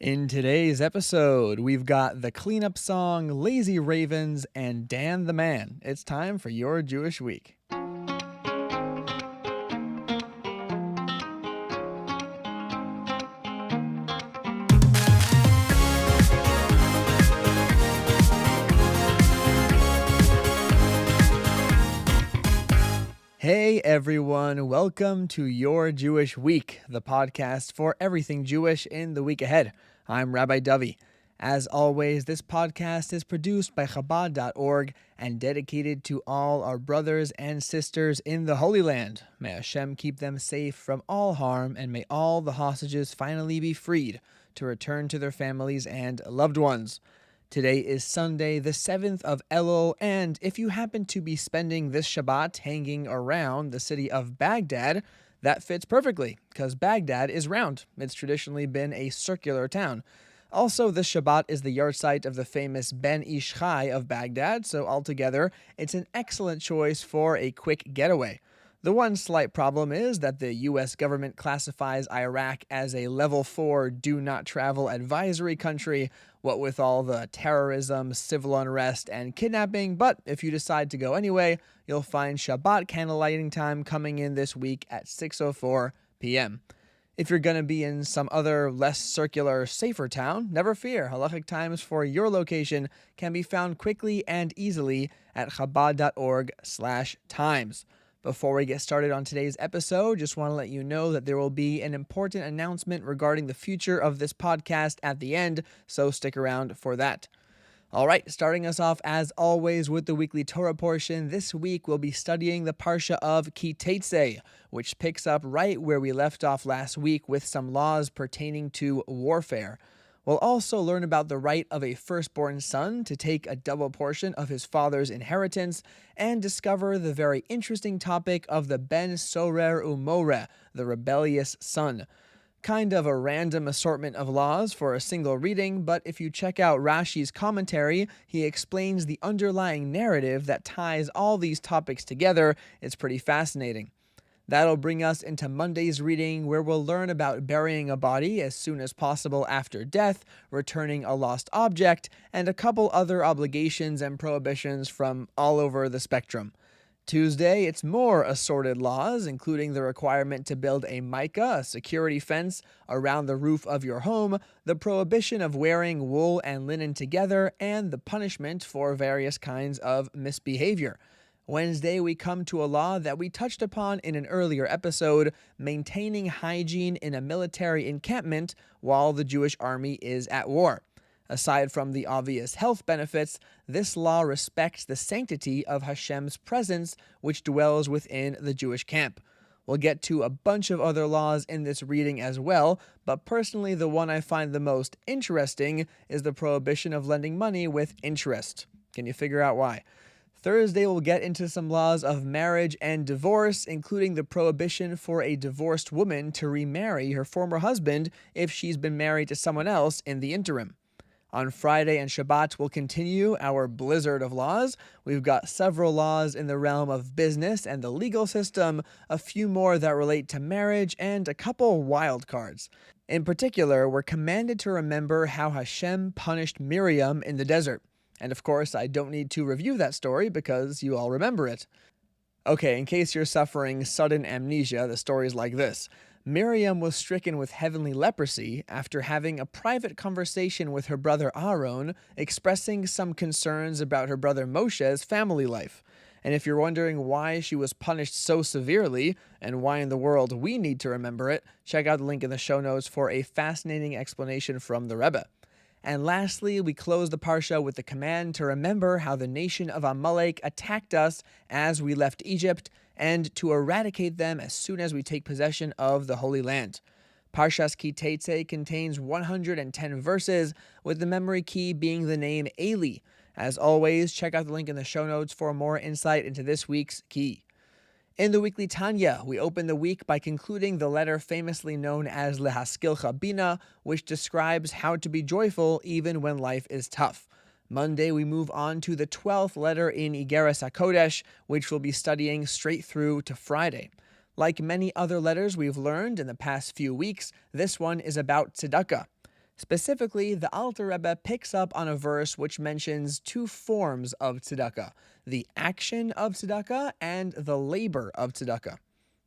In today's episode, we've got the cleanup song, Lazy Ravens, and Dan the Man. It's time for your Jewish Week. Hey everyone, welcome to Your Jewish Week, the podcast for everything Jewish in the week ahead. I'm Rabbi Dovi. As always, this podcast is produced by Chabad.org and dedicated to all our brothers and sisters in the Holy Land. May Hashem keep them safe from all harm, and may all the hostages finally be freed to return to their families and loved ones. Today is Sunday, the 7th of Elul, and if you happen to be spending this Shabbat hanging around the city of Baghdad, that fits perfectly, because Baghdad is round. It's traditionally been a circular town. Also, this Shabbat is the yahrzeit of the famous Ben Ish Chai of Baghdad, so altogether, it's an excellent choice for a quick getaway. The one slight problem is that the U.S. government classifies Iraq as a level 4 do not travel advisory country, what with all the terrorism, civil unrest, and kidnapping, but if you decide to go anyway, you'll find Shabbat candlelighting time coming in this week at 6:04 p.m. If you're going to be in some other less circular, safer town, never fear. Halachic times for your location can be found quickly and easily at Chabad.org/times. Before we get started on today's episode, just want to let you know that there will be an important announcement regarding the future of this podcast at the end, so stick around for that. All right, starting us off as always with the weekly Torah portion, this week we'll be studying the parsha of Teitzei, which picks up right where we left off last week with some laws pertaining to warfare. We'll also learn about the right of a firstborn son to take a double portion of his father's inheritance and discover the very interesting topic of the Ben Sorer Umoreh, the rebellious son. Kind of a random assortment of laws for a single reading, but if you check out Rashi's commentary, he explains the underlying narrative that ties all these topics together. It's pretty fascinating. That'll bring us into Monday's reading, where we'll learn about burying a body as soon as possible after death, returning a lost object, and a couple other obligations and prohibitions from all over the spectrum. Tuesday, it's more assorted laws, including the requirement to build a mica, a security fence, around the roof of your home, the prohibition of wearing wool and linen together, and the punishment for various kinds of misbehavior. Wednesday, we come to a law that we touched upon in an earlier episode, maintaining hygiene in a military encampment while the Jewish army is at war. Aside from the obvious health benefits, this law respects the sanctity of Hashem's presence, which dwells within the Jewish camp. We'll get to a bunch of other laws in this reading as well, but personally the one I find the most interesting is the prohibition of lending money with interest. Can you figure out why? Thursday, we'll get into some laws of marriage and divorce, including the prohibition for a divorced woman to remarry her former husband if she's been married to someone else in the interim. On Friday and Shabbat, we'll continue our blizzard of laws. We've got several laws in the realm of business and the legal system, a few more that relate to marriage, and a couple wild cards. In particular, we're commanded to remember how Hashem punished Miriam in the desert. And of course, I don't need to review that story because you all remember it. Okay, in case you're suffering sudden amnesia, the story's like this. Miriam was stricken with heavenly leprosy after having a private conversation with her brother Aaron, expressing some concerns about her brother Moshe's family life. And if you're wondering why she was punished so severely, and why in the world we need to remember it, check out the link in the show notes for a fascinating explanation from the Rebbe. And lastly, we close the parsha with the command to remember how the nation of Amalek attacked us as we left Egypt, and to eradicate them as soon as we take possession of the Holy Land. Parshas Teitzei contains 110 verses, with the memory key being the name Eli. As always, check out the link in the show notes for more insight into this week's key. In the weekly Tanya, we open the week by concluding the letter famously known as Lehaskilcha Bina, which describes how to be joyful even when life is tough. Monday, we move on to the 12th letter in Igeres HaKodesh, which we'll be studying straight through to Friday. Like many other letters we've learned in the past few weeks, this one is about tzedakah. Specifically, the Alter Rebbe picks up on a verse which mentions two forms of tzedakah, the action of tzedakah and the labor of tzedakah.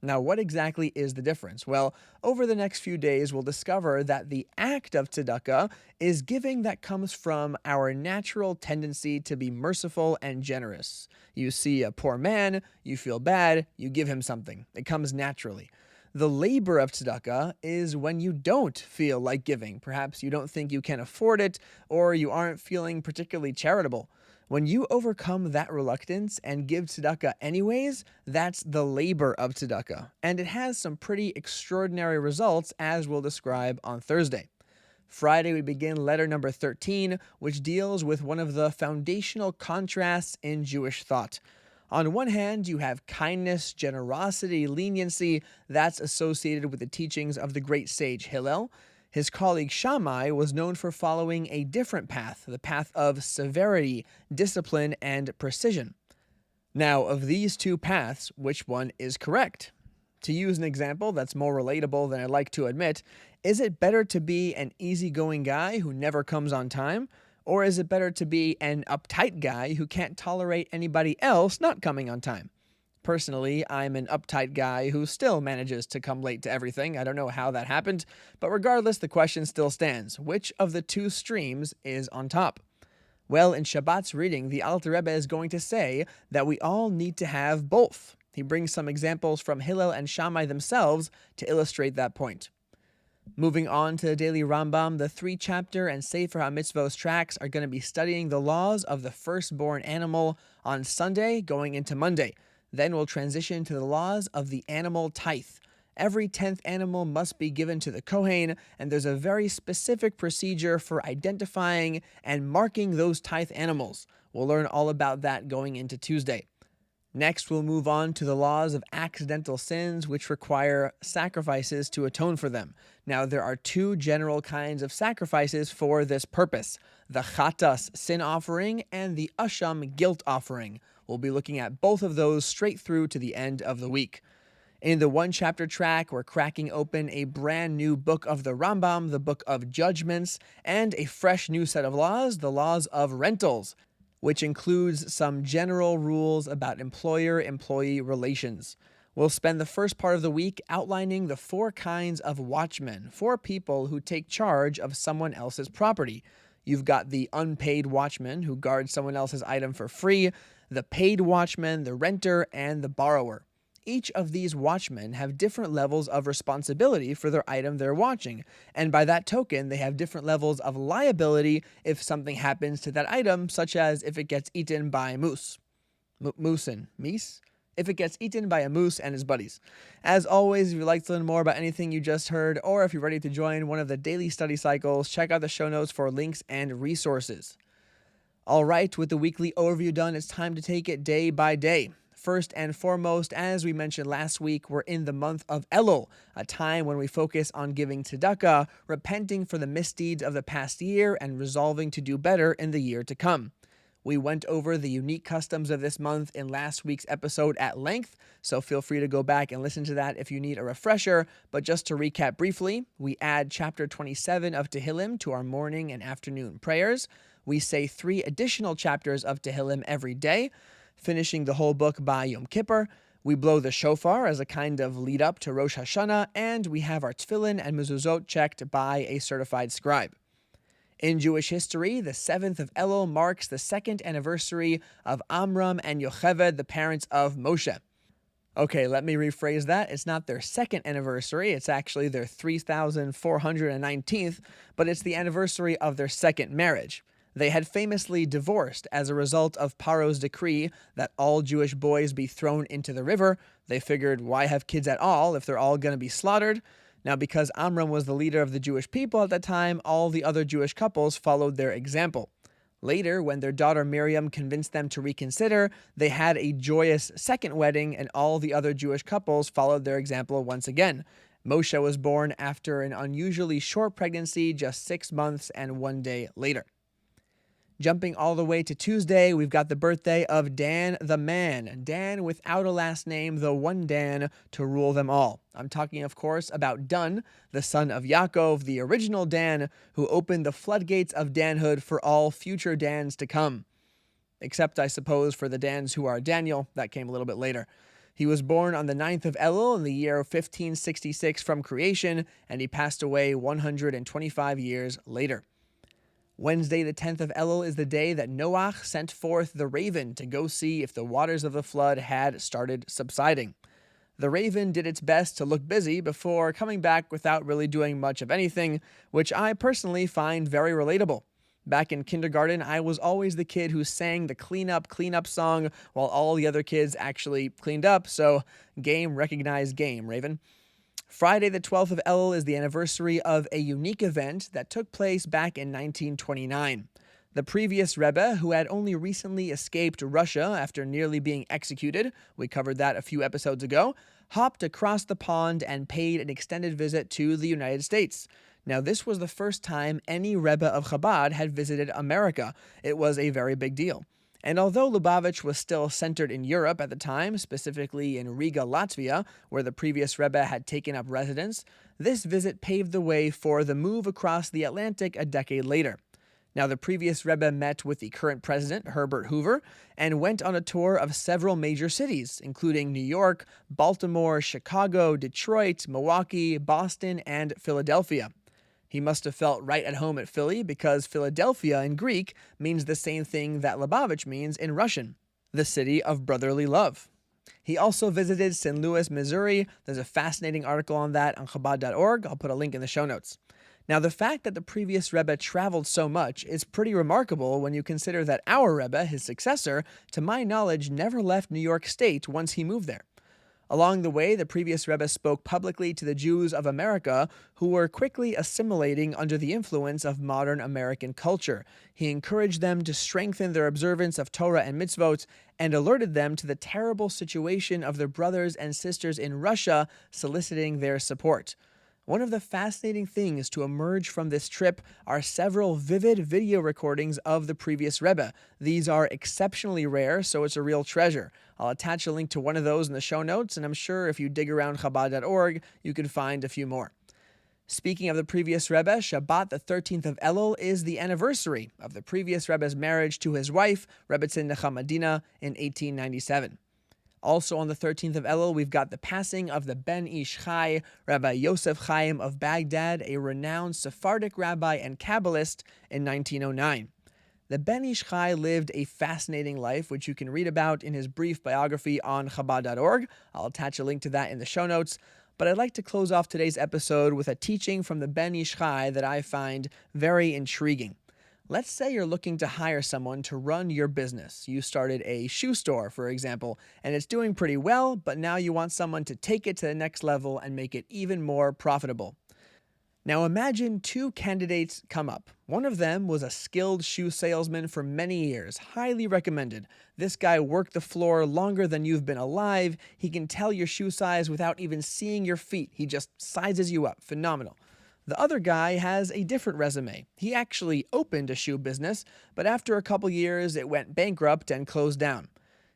Now, what exactly is the difference? Well, over the next few days, we'll discover that the act of tzedakah is giving that comes from our natural tendency to be merciful and generous. You see a poor man, you feel bad, you give him something. It comes naturally. The labor of tzedakah is when you don't feel like giving. Perhaps you don't think you can afford it, or you aren't feeling particularly charitable. When you overcome that reluctance and give tzedakah anyways, that's the labor of tzedakah. And it has some pretty extraordinary results, as we'll describe on Thursday. Friday, we begin letter number 13, which deals with one of the foundational contrasts in Jewish thought. On one hand, you have kindness, generosity, leniency that's associated with the teachings of the great sage Hillel. His colleague Shammai was known for following a different path, the path of severity, discipline, and precision. Now, of these two paths, which one is correct? To use an example that's more relatable than I'd like to admit, is it better to be an easygoing guy who never comes on time? Or is it better to be an uptight guy who can't tolerate anybody else not coming on time? Personally, I'm an uptight guy who still manages to come late to everything. I don't know how that happened, but regardless, the question still stands. Which of the two streams is on top? Well, in Shabbat's reading, the Alter Rebbe is going to say that we all need to have both. He brings some examples from Hillel and Shammai themselves to illustrate that point. Moving on to the daily Rambam, the 3-chapter and Sefer HaMitzvos tracks are going to be studying the laws of the firstborn animal on Sunday going into Monday. Then we'll transition to the laws of the animal tithe. Every 10th animal must be given to the comin, and there's a very specific procedure for identifying and marking those tithe animals. We'll learn all about that going into Tuesday. Next, we'll move on to the laws of accidental sins, which require sacrifices to atone for them. Now, there are two general kinds of sacrifices for this purpose: the chatas, sin offering, and the asham, guilt offering. We'll be looking at both of those straight through to the end of the week. In the 1-chapter track, we're cracking open a brand new book of the Rambam, the book of judgments, and a fresh new set of laws, the laws of rentals, which includes some general rules about employer-employee relations. We'll spend the first part of the week outlining the 4 kinds of watchmen, 4 people who take charge of someone else's property. You've got the unpaid watchman who guards someone else's item for free, the paid watchman, the renter, and the borrower. Each of these watchmen have different levels of responsibility for their item they're watching, and by that token, they have different levels of liability if something happens to that item, such as if it gets eaten by Moosen. If it gets eaten by a moose and his buddies. As always, if you'd like to learn more about anything you just heard, or if you're ready to join one of the daily study cycles, check out the show notes for links and resources. All right, with the weekly overview done, it's time to take it day by day. First and foremost, as we mentioned last week, we're in the month of Elul, a time when we focus on giving tzedakah, repenting for the misdeeds of the past year, and resolving to do better in the year to come. We went over the unique customs of this month in last week's episode at length, so feel free to go back and listen to that if you need a refresher. But just to recap briefly, we add chapter 27 of Tehillim to our morning and afternoon prayers. We say 3 additional chapters of Tehillim every day, finishing the whole book by Yom Kippur. We blow the shofar as a kind of lead up to Rosh Hashanah, and we have our tefillin and mezuzot checked by a certified scribe. In Jewish history, the 7th of Elul marks the 2nd anniversary of Amram and Yocheved, the parents of Moshe. Okay, let me rephrase that. It's not their 2nd anniversary, it's actually their 3,419th, but it's the anniversary of their 2nd marriage. They had famously divorced as a result of Paro's decree that all Jewish boys be thrown into the river. They figured, why have kids at all if they're all going to be slaughtered? Now, because Amram was the leader of the Jewish people at that time, all the other Jewish couples followed their example. Later, when their daughter Miriam convinced them to reconsider, they had a joyous second wedding, and all the other Jewish couples followed their example once again. Moshe was born after an unusually short pregnancy, just 6 months and 1 day later. Jumping all the way to Tuesday, we've got the birthday of Dan the Man. Dan without a last name, the one Dan to rule them all. I'm talking, of course, about Dan, the son of Yaakov, the original Dan, who opened the floodgates of Danhood for all future Dans to come. Except, I suppose, for the Dans who are Daniel. That came a little bit later. He was born on the 9th of Elul in the year 1566 from creation, and he passed away 125 years later. Wednesday, the 10th of Elul, is the day that Noach sent forth the raven to go see if the waters of the flood had started subsiding. The raven did its best to look busy before coming back without really doing much of anything, which I personally find very relatable. Back in kindergarten, I was always the kid who sang the clean up song while all the other kids actually cleaned up, so game recognized game, Raven. Friday, the 12th of Elul, is the anniversary of a unique event that took place back in 1929. The previous Rebbe, who had only recently escaped Russia after nearly being executed, we covered that a few episodes ago, hopped across the pond and paid an extended visit to the United States. Now, this was the first time any Rebbe of Chabad had visited America. It was a very big deal. And although Lubavitch was still centered in Europe at the time, specifically in Riga, Latvia, where the previous Rebbe had taken up residence, this visit paved the way for the move across the Atlantic a decade later. Now, the previous Rebbe met with the current president, Herbert Hoover, and went on a tour of several major cities, including New York, Baltimore, Chicago, Detroit, Milwaukee, Boston, and Philadelphia. He must have felt right at home at Philly because Philadelphia in Greek means the same thing that Lubavitch means in Russian, the city of brotherly love. He also visited St. Louis, Missouri. There's a fascinating article on that on Chabad.org. I'll put a link in the show notes. Now, the fact that the previous Rebbe traveled so much is pretty remarkable when you consider that our Rebbe, his successor, to my knowledge, never left New York State once he moved there. Along the way, the previous Rebbe spoke publicly to the Jews of America, who were quickly assimilating under the influence of modern American culture. He encouraged them to strengthen their observance of Torah and mitzvot, and alerted them to the terrible situation of their brothers and sisters in Russia, soliciting their support. One of the fascinating things to emerge from this trip are several vivid video recordings of the previous Rebbe. These are exceptionally rare, so it's a real treasure. I'll attach a link to one of those in the show notes, and I'm sure if you dig around Chabad.org, you can find a few more. Speaking of the previous Rebbe, Shabbat, the 13th of Elul, is the anniversary of the previous Rebbe's marriage to his wife, Rebbetzin Nechamadina, in 1897. Also on the 13th of Elul, we've got the passing of the Ben Ish Chai, Rabbi Yosef Chaim of Baghdad, a renowned Sephardic rabbi and Kabbalist, in 1909. The Ben Ish Chai lived a fascinating life, which you can read about in his brief biography on Chabad.org. I'll attach a link to that in the show notes. But I'd like to close off today's episode with a teaching from the Ben Ish Chai that I find very intriguing. Let's say you're looking to hire someone to run your business. You started a shoe store, for example, and it's doing pretty well, but now you want someone to take it to the next level and make it even more profitable. Now imagine two candidates come up. One of them was a skilled shoe salesman for many years, highly recommended. This guy worked the floor longer than you've been alive. He can tell your shoe size without even seeing your feet. He just sizes you up. Phenomenal. The other guy has a different resume. He actually opened a shoe business, but after a couple years, it went bankrupt and closed down.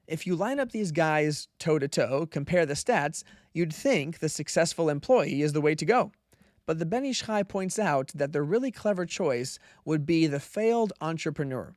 If you line up these guys toe-to-toe, compare the stats, you'd think the successful employee is the way to go. But the Ben Ish Chai points out that the really clever choice would be the failed entrepreneur.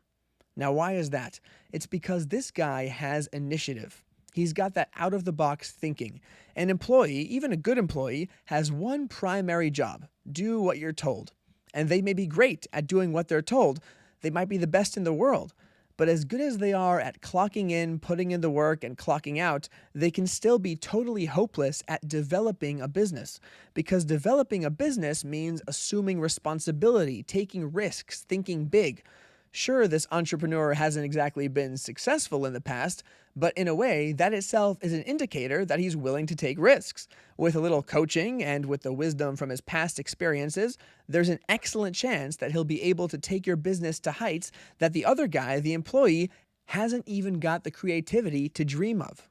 Now, why is that? It's because this guy has initiative. He's got that out-of-the-box thinking. An employee, even a good employee, has one primary job: do what you're told. And they may be great at doing what they're told. They might be the best in the world. But as good as they are at clocking in, putting in the work, and clocking out, they can still be totally hopeless at developing a business. Because developing a business means assuming responsibility, taking risks, thinking big. Sure, this entrepreneur hasn't exactly been successful in the past, but in a way, that itself is an indicator that he's willing to take risks. With a little coaching and with the wisdom from his past experiences, there's an excellent chance that he'll be able to take your business to heights that the other guy, the employee, hasn't even got the creativity to dream of.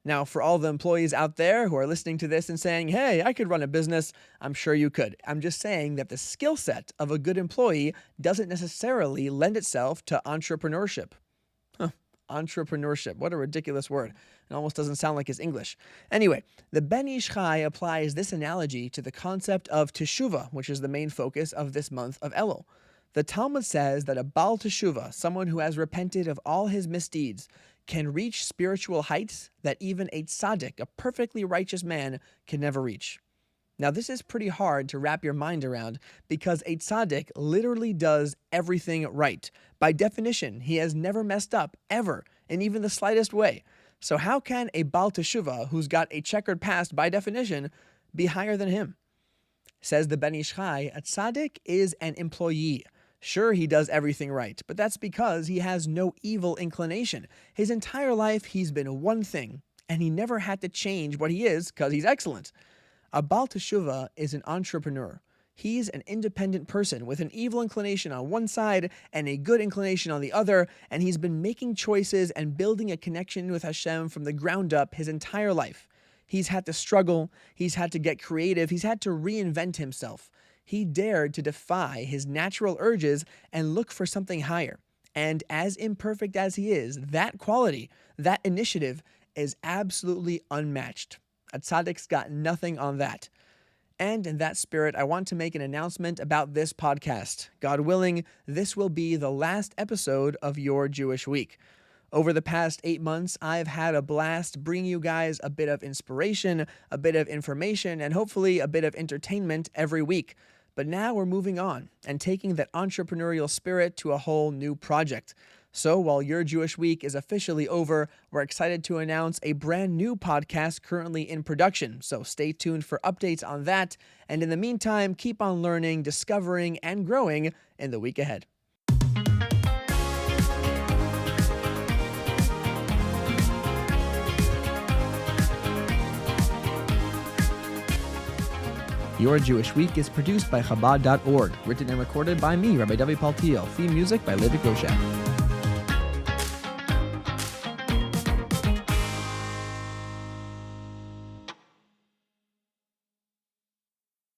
Now, for all the employees out there who are listening to this and saying, hey, I could run a business, I'm sure you could. I'm just saying that the skill set of a good employee doesn't necessarily lend itself to entrepreneurship. Entrepreneurship. What a ridiculous word. It almost doesn't sound like it's English. Anyway, the Ben Ish Chai applies this analogy to the concept of teshuvah, which is the main focus of this month of Elul. The Talmud says that a Baal Teshuvah, someone who has repented of all his misdeeds, can reach spiritual heights that even a tzaddik, a perfectly righteous man, can never reach. Now, this is pretty hard to wrap your mind around because a tzaddik literally does everything right. By definition, he has never messed up, ever, in even the slightest way. So how can a Baal Teshuvah, who's got a checkered past by definition, be higher than him? Says the Ben Ish Chai, a tzaddik is an employee. Sure, he does everything right, but that's because he has no evil inclination. His entire life, he's been one thing, and he never had to change what he is because he's excellent. A Baal Teshuvah is an entrepreneur. He's an independent person with an evil inclination on one side and a good inclination on the other, and he's been making choices and building a connection with Hashem from the ground up his entire life. He's had to struggle, he's had to get creative, he's had to reinvent himself. He dared to defy his natural urges and look for something higher. And as imperfect as he is, that quality, that initiative, is absolutely unmatched. A tzaddik's got nothing on that. And in that spirit, I want to make an announcement about this podcast. God willing, this will be the last episode of Your Jewish Week. Over the past 8 months, I've had a blast bringing you guys a bit of inspiration, a bit of information, and hopefully a bit of entertainment every week. But now we're moving on and taking that entrepreneurial spirit to a whole new project. So while Your Jewish Week is officially over, we're excited to announce a brand new podcast currently in production. So stay tuned for updates on that. And in the meantime, keep on learning, discovering, and growing in the week ahead. Your Jewish Week is produced by Chabad.org, written and recorded by me, Rabbi Dovi Paltiel. Theme music by Levi Koshak.